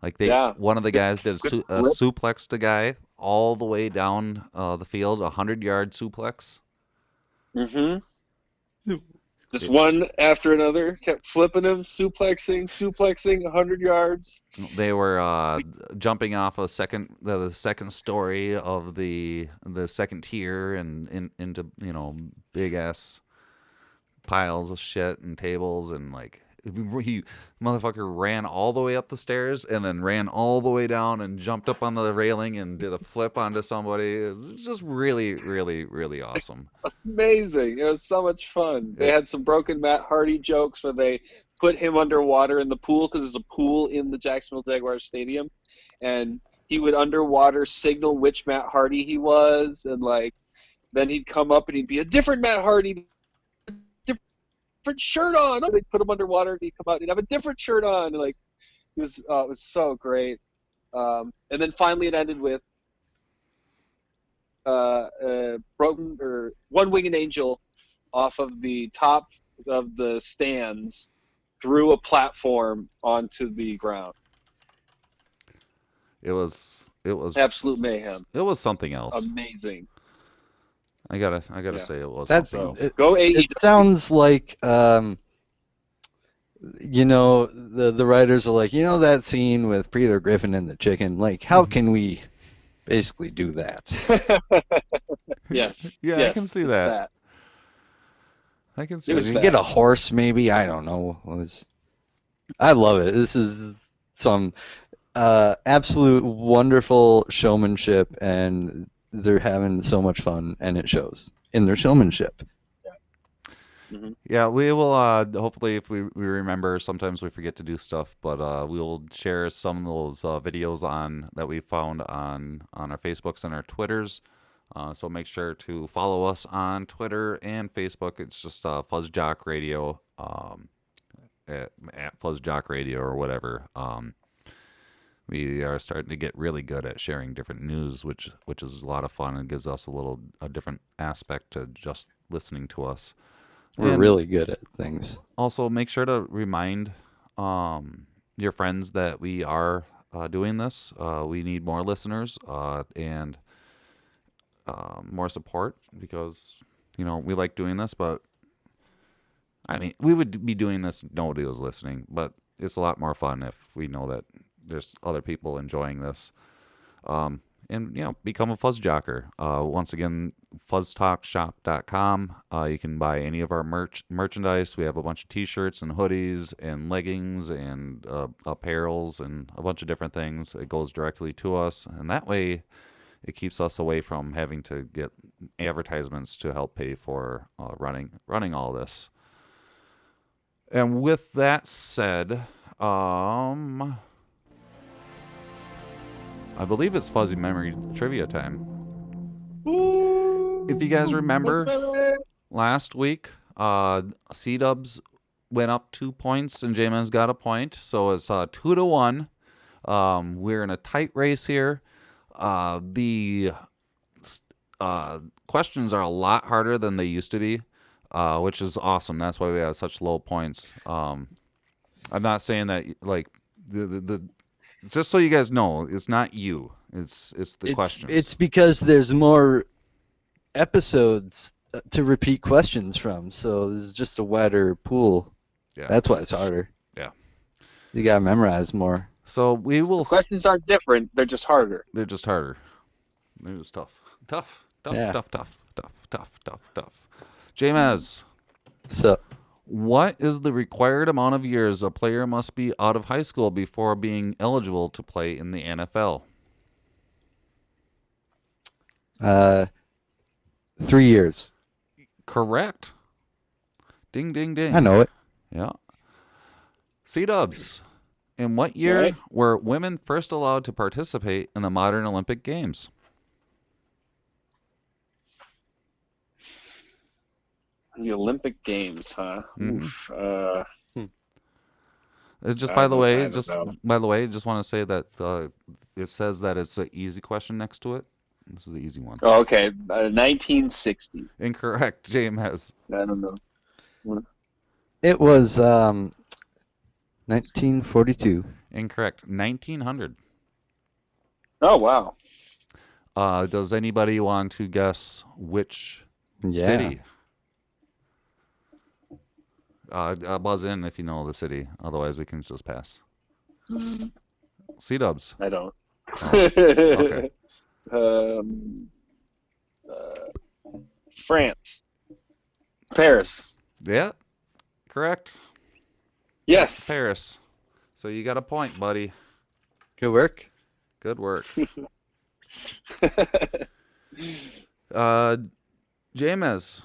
Like one of the guys did a suplex to guy all the way down the field, 100-yard suplex. Mm-hmm. Just one after another, kept flipping him, suplexing 100 yards. They were jumping off the second story of the second tier and into big ass piles of shit and tables, and like he motherfucker ran all the way up the stairs and then ran all the way down and jumped up on the railing and did a flip onto somebody. It was just really, really, really awesome. Amazing. It was so much fun. They had some broken Matt Hardy jokes where they put him underwater in the pool, because there's a pool in the Jacksonville Jaguars Stadium, and he would underwater signal which Matt Hardy he was, and like then he'd come up and he'd be a different Matt Hardy, different shirt on. They'd put him underwater and he'd come out and he'd have a different shirt on. And like it was so great. And then finally it ended with broken or one-winged angel off of the top of the stands through a platform onto the ground. It was absolute mayhem. It was something else. Amazing. I gotta say it was That's something else. Go AEW. It sounds like the writers are like, that scene with Peter Griffin and the chicken, like how can we basically do that? Yes. Yeah, yes, I can see that. I can see We get a horse, maybe. I don't know. I love it. This is some absolute wonderful showmanship, and they're having so much fun, and it shows in their showmanship. Mm-hmm. Yeah, we will hopefully, if we remember, sometimes we forget to do stuff, but we will share some of those videos that we found on our Facebooks and our Twitters. So make sure to follow us on Twitter and Facebook. It's just Fuzzjock Radio, at Fuzzjock Radio or whatever. We are starting to get really good at sharing different news, which is a lot of fun and gives us a different aspect to just listening to us. We're really good at things. Also, make sure to remind your friends that we are doing this. We need more listeners and more support, because we like doing this. But I mean, we would be doing this if nobody was listening. But it's a lot more fun if we know that there's other people enjoying this. And become a Fuzzjocker. Once again, fuzztalkshop.com. You can buy any of our merchandise. We have a bunch of t-shirts and hoodies and leggings and apparels and a bunch of different things. It goes directly to us, and that way, it keeps us away from having to get advertisements to help pay for running all this. And with that said, I believe it's fuzzy memory trivia time. If you guys remember last week, C-Dubs went up 2 points and J-Man's got a point, so it's 2-1. We're in a tight race here. The questions are a lot harder than they used to be, which is awesome. That's why we have such low points. I'm not saying that like the just so you guys know, it's not you. It's the questions. It's because there's more episodes to repeat questions from, so there's just a wider pool. Yeah. That's why it's harder. Yeah. You gotta memorize more. So we will. Questions aren't different. They're just harder. They're just harder. They're just tough. Yeah. Tough. Jamez, So, what is the required amount of years a player must be out of high school before being eligible to play in the NFL? 3 years. Correct. Ding, ding, ding. I know it. Yeah. C-Dubs, in what year Right. were women first allowed to participate in the modern Olympic Games? The Olympic Games, huh? Mhm. Oof. It's just I by the don't- I way, don't just know. by the way, just want to say that it says that it's an easy question next to it. This is the easy one. Oh, okay. 1960. Incorrect. James. I don't know. It was 1942. Incorrect. 1900. Oh, wow. Does anybody want to guess which Yeah. city? Buzz in if you know the city. Otherwise, we can just pass. C-Dubs. I don't. Okay. France. Paris. Yeah. Correct. Yes. Paris. So you got a point, buddy. Good work. Good work. James.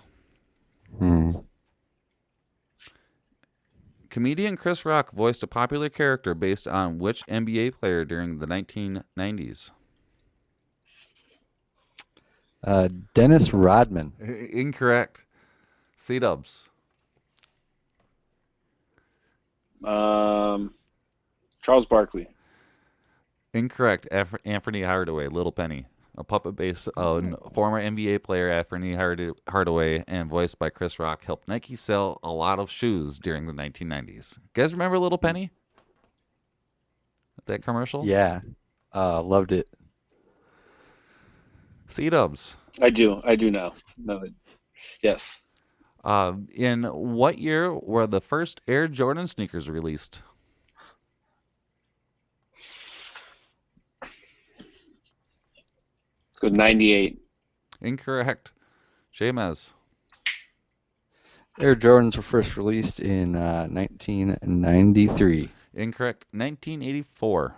Comedian Chris Rock voiced a popular character based on which NBA player during the 1990s? Dennis Rodman. Incorrect. C-Dubs. Charles Barkley. Incorrect. Anthony Hardaway, Little Penny. A puppet based on former NBA player Anthony Hardaway and voiced by Chris Rock helped Nike sell a lot of shoes during the 1990s. You guys remember Little Penny? That commercial? Yeah. Loved it. C-Dubs. I do now. No, yes. In what year were the first Air Jordan sneakers released? Let's go 98. Incorrect. James. Air Jordans were first released in 1993. Incorrect. 1984.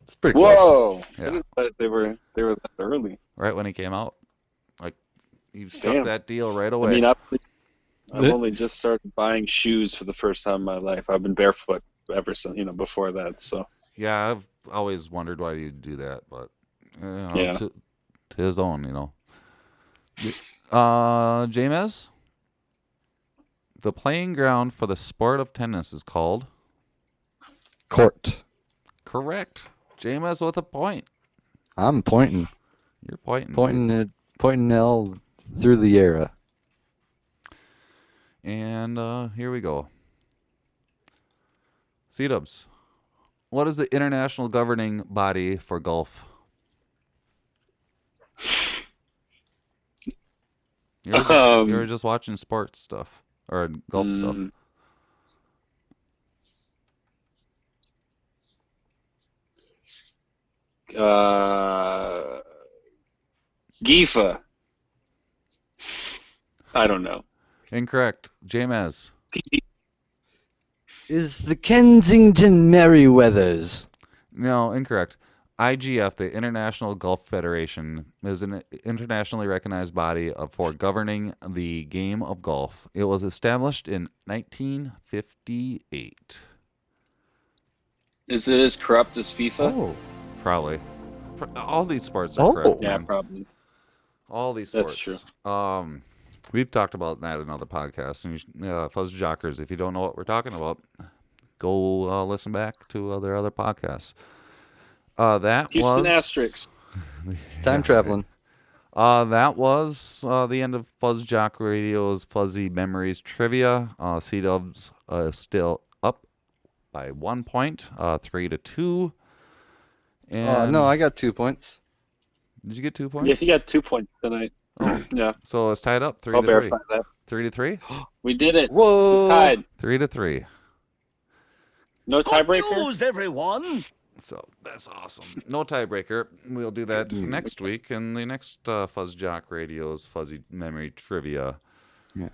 It's pretty close. Whoa! Yeah. I didn't realize they were that early. Right when he came out. Like, he struck Damn. that deal right I away. mean, I've only just started buying shoes for the first time in my life. I've been barefoot ever since, before that. So Yeah, I've always wondered why you do that, but Yeah. to his own, James, the playing ground for the sport of tennis is called. Court. Correct. James with a point. I'm pointing. You're pointing. Pointing L through the era. And here we go. C-Dubs. What is the international governing body for golf? You were just watching sports stuff or golf stuff. GIFA. I don't know. Incorrect. James. Is the Kensington Merryweathers. No, incorrect. IGF, the International Golf Federation, is an internationally recognized body for governing the game of golf. It was established in 1958. Is it as corrupt as FIFA? Oh. Probably. All these sports are corrupt, Yeah, man. probably. All these That's sports. true. We've talked about that in other podcasts. And Fuzz Jockers, if you don't know what we're talking about, go listen back to other podcasts. That Houston was Asterix. It's time traveling. That was the end of Fuzz Jock Radio's Fuzzy Memories Trivia. C-Dubs still up by 1 point, 3-2. And No, I got 2 points. did you get 2 Yeah, points? he got 2 points tonight. Yeah, So it's tied up, 3-3. I'll verify that. 3-3. We did it. Whoa! We tied. 3-3. No Good tiebreaker. news, everyone. So that's awesome. No tiebreaker. We'll do that next week in the next Fuzz Jock Radio's Fuzzy Memory Trivia. Yeah.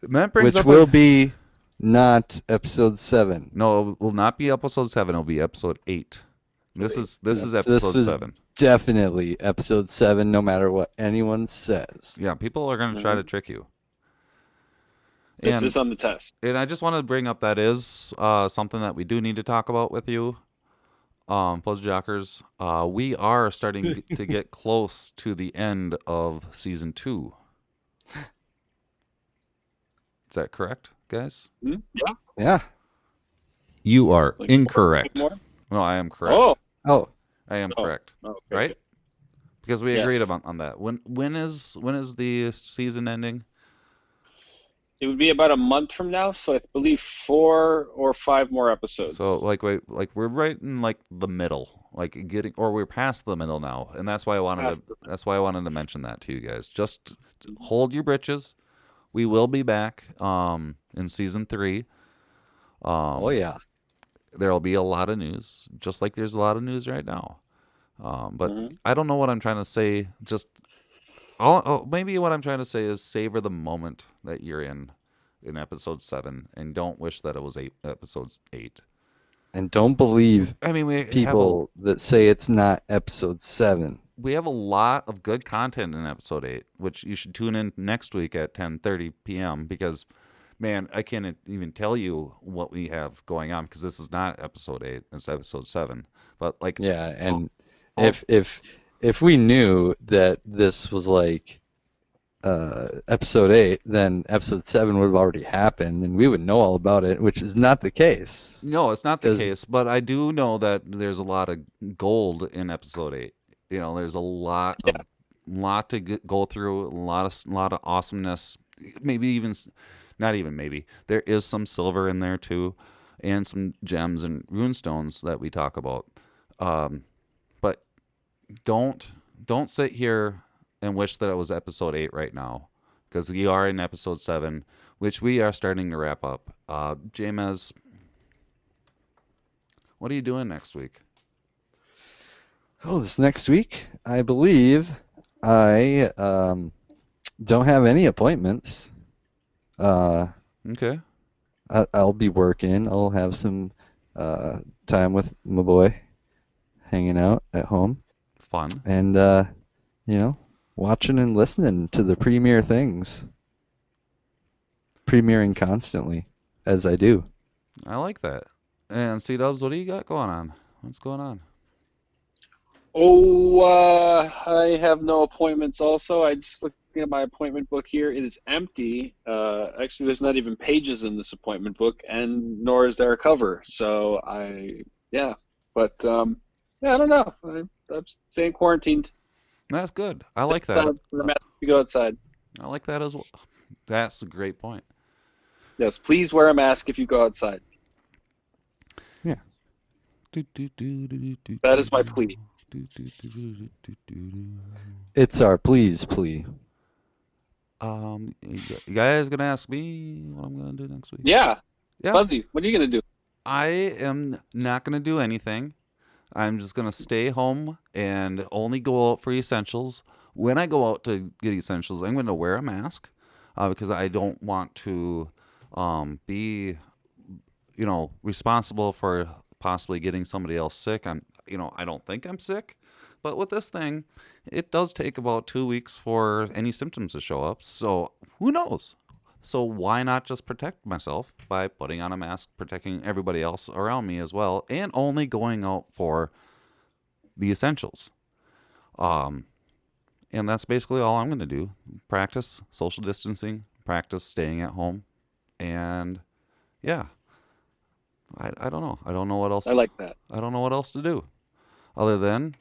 And that brings Which up will be not episode 7. No, it will not be episode 7. It'll be episode 8. This is episode This is 7. definitely episode 7, no matter what anyone says. Yeah, people are going to try to trick you. This is on the test. And I just want to bring up that is something that we do need to talk about with you, Fuzz Jockers. We are starting to get close to the end of season 2. Is that correct, guys? Yeah. Yeah. You are Like incorrect. more? No, I am correct. Oh, I am Oh. correct. Okay, Right? good. Because we agreed Yes. on that. When is the season ending? It would be about a month from now, so I believe 4 or 5 more episodes. So we're right in like the middle, we're past the middle now, and that's why I wanted to mention that to you guys. Just hold your britches. We will be back in season 3. oh yeah. There'll be a lot of news, just like there's a lot of news right now. But I don't know what I'm trying to say. Maybe what I'm trying to say is savor the moment that you're in episode 7, and don't wish that it was episode 8. And don't believe I mean, we people that say it's not episode 7. we have a lot of good content in episode 8, which you should tune in next week at 10:30 p.m. because, man, I can't even tell you what we have going on because this is not episode 8; it's episode 7. But Yeah, and if we knew that this was like episode 8, then episode 7 would have already happened, and we would know all about it, which is not the case. no, it's not the case. But I do know that there's a lot of gold in episode 8. There's a lot to go through, a lot of awesomeness. Maybe even not even maybe there is some silver in there too, and some gems and runestones that we talk about. But don't sit here and wish that it was episode 8 right now, because we are in episode 7, which we are starting to wrap up. James, what are you doing next week? Oh, this next week, I believe I don't have any appointments. Okay. I'll be working. I'll have some time with my boy, hanging out at home, Fun. and watching and listening to the premiere things, premiering constantly as I do. I like that. And C-Dubs, what do you got going on? What's going on? I have no appointments also. I just looking at my appointment book here. It is empty. Actually, there's not even pages in this appointment book, and nor is there a cover. So I don't know. I'm staying quarantined. That's good. I like that. Wear a mask if you go outside. I like that as well. That's a great point. Yes, please wear a mask if you go outside. Yeah. That is my plea. It's our please plea. You guys gonna ask me what I'm gonna do next week? Yeah. Yeah. Fuzzy, what are you gonna do? I am not gonna do anything. I'm just gonna stay home and only go out for essentials. When I go out to get essentials, I'm gonna wear a mask because I don't want to be, responsible for possibly getting somebody else sick. I don't think I'm sick, but with this thing, it does take about 2 weeks for any symptoms to show up. So who knows? So why not just protect myself by putting on a mask, protecting everybody else around me as well, and only going out for the essentials. And that's basically all I'm going to do. Practice social distancing, practice staying at home. And yeah, I don't know. I don't know what else. I like that. I don't know what else to do other than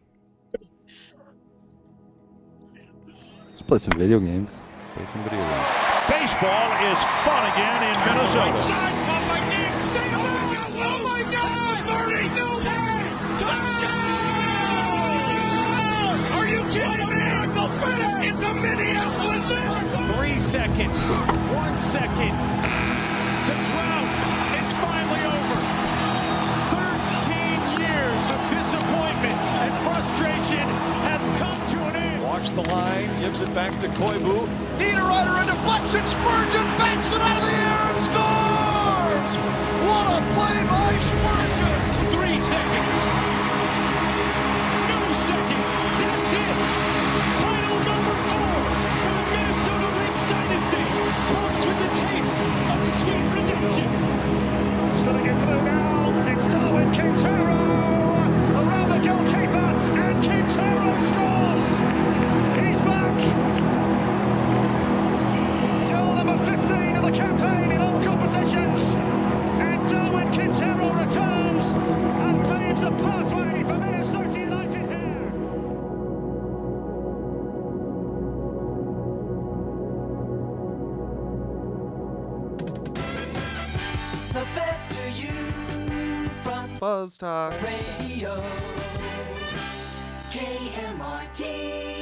Let's play some video games. play some video games. Baseball is fun again in Minnesota. Side, oh my God, stay away! Oh my God! Murray, no time! Touchdown! Are you kidding me? It's a Minneapolis Miracle! 3 seconds, 1 second. The drought is finally over. 13 years of disappointment and frustration has come to an end. Walks the line, gives it back to Koivu. Niederreiter, a deflection, Spurgeon backs it out of the air and scores! What a play by Spurgeon! 3 seconds. No seconds. That's it. Title number 4 for the Minnesota Lynx dynasty comes with the taste of sweet redemption. Slipping it through now. It's Darwin Quintero around the goalkeeper, and Quintero scores. He's back. Goal number 15 of the campaign in all competitions, and Darwin Quintero returns and paves the pathway for Minnesota United here. The best to you from Buzz Talk. radio. KMRT.